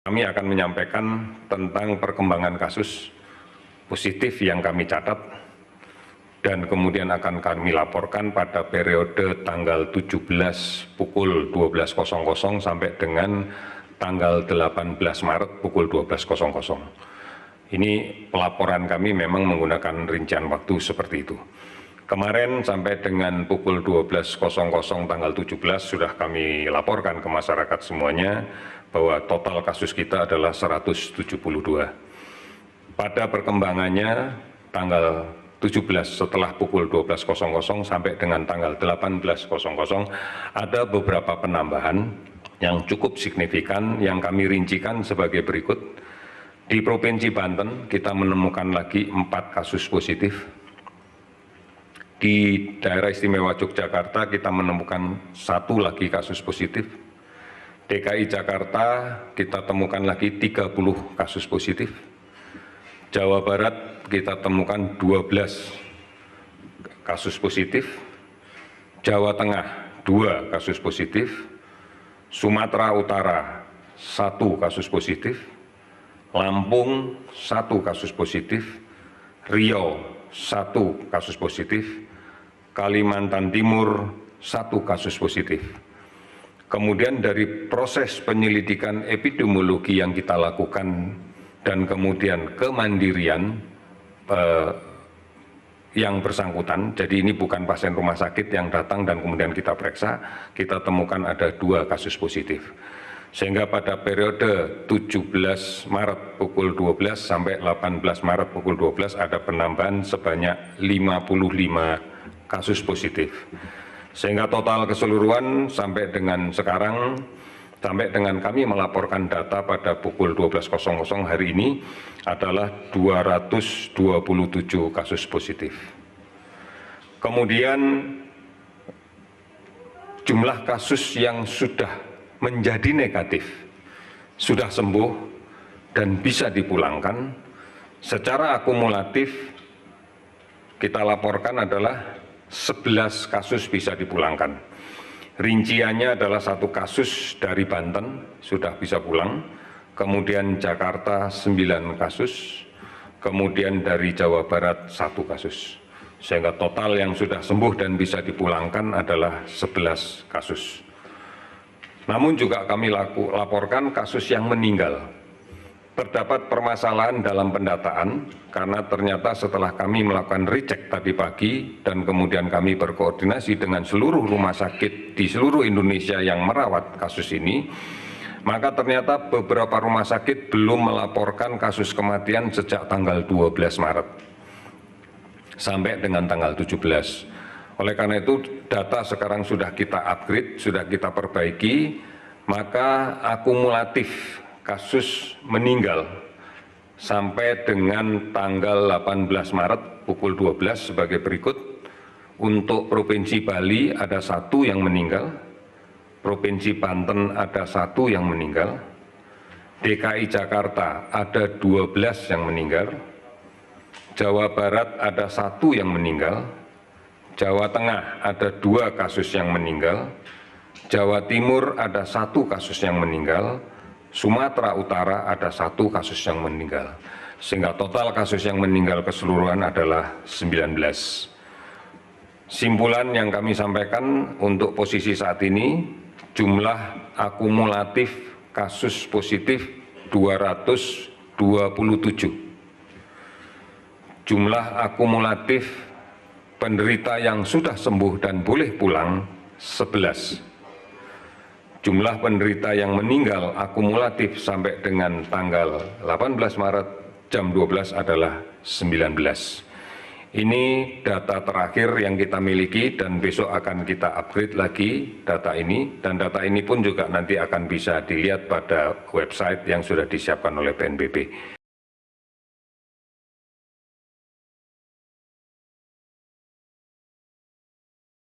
Kami akan menyampaikan tentang perkembangan kasus positif yang kami catat dan kemudian akan kami laporkan pada periode tanggal 17 pukul 12.00 sampai dengan tanggal 18 Maret pukul 12.00. Ini pelaporan kami memang menggunakan rincian waktu seperti itu. Kemarin sampai dengan pukul 12.00 tanggal 17 sudah kami laporkan ke masyarakat semuanya bahwa total kasus kita adalah 172. Pada perkembangannya tanggal 17 setelah pukul 12.00 sampai dengan tanggal 18.00 ada beberapa penambahan yang cukup signifikan yang kami rincikan sebagai berikut. Di Provinsi Banten kita menemukan lagi 4 kasus positif. Di daerah istimewa Yogyakarta kita menemukan 1 lagi kasus positif. DKI Jakarta kita temukan lagi 30 kasus positif. Jawa Barat kita temukan 12 kasus positif. Jawa Tengah 2 kasus positif. Sumatera Utara 1 kasus positif. Lampung 1 kasus positif. Riau 1 kasus positif. Kalimantan Timur 1 kasus positif. Kemudian dari proses penyelidikan epidemiologi yang kita lakukan dan kemudian kemandirian yang bersangkutan, jadi ini bukan pasien rumah sakit yang datang dan kemudian kita periksa, kita temukan ada 2 kasus positif. Sehingga pada periode 17 Maret pukul 12 sampai 18 Maret pukul 12 ada penambahan sebanyak 55 kasus positif. Sehingga total keseluruhan sampai dengan sekarang, sampai dengan kami melaporkan data pada pukul 12.00 hari ini adalah 227 kasus positif. Kemudian jumlah kasus yang sudah menjadi negatif, sudah sembuh dan bisa dipulangkan, secara akumulatif kita laporkan adalah 11 kasus bisa dipulangkan. Rinciannya adalah 1 kasus dari Banten sudah bisa pulang, kemudian Jakarta 9 kasus, kemudian dari Jawa Barat 1 kasus. Sehingga total yang sudah sembuh dan bisa dipulangkan adalah 11 kasus. Namun juga kami laporkan kasus yang meninggal. Terdapat permasalahan dalam pendataan karena ternyata setelah kami melakukan recek tadi pagi dan kemudian kami berkoordinasi dengan seluruh rumah sakit di seluruh Indonesia yang merawat kasus ini, maka ternyata beberapa rumah sakit belum melaporkan kasus kematian sejak tanggal 12 Maret sampai dengan tanggal 17. Oleh karena itu data sekarang sudah kita upgrade, sudah kita perbaiki, maka akumulatif kasus meninggal sampai dengan tanggal 18 Maret pukul 12 sebagai berikut. Untuk Provinsi Bali ada 1 yang meninggal, Provinsi Banten ada 1 yang meninggal, DKI Jakarta ada 12 yang meninggal, Jawa Barat ada 1 yang meninggal, Jawa Tengah ada 2 kasus yang meninggal, Jawa Timur ada 1 kasus yang meninggal, Sumatera Utara ada 1 kasus yang meninggal, sehingga total kasus yang meninggal keseluruhan adalah 19. Simpulan yang kami sampaikan untuk posisi saat ini, jumlah akumulatif kasus positif 227. Jumlah akumulatif penderita yang sudah sembuh dan boleh pulang 11. Jumlah penderita yang meninggal akumulatif sampai dengan tanggal 18 Maret jam 12 adalah 19. Ini data terakhir yang kita miliki dan besok akan kita upgrade lagi data ini, dan data ini pun juga nanti akan bisa dilihat pada website yang sudah disiapkan oleh BNPB.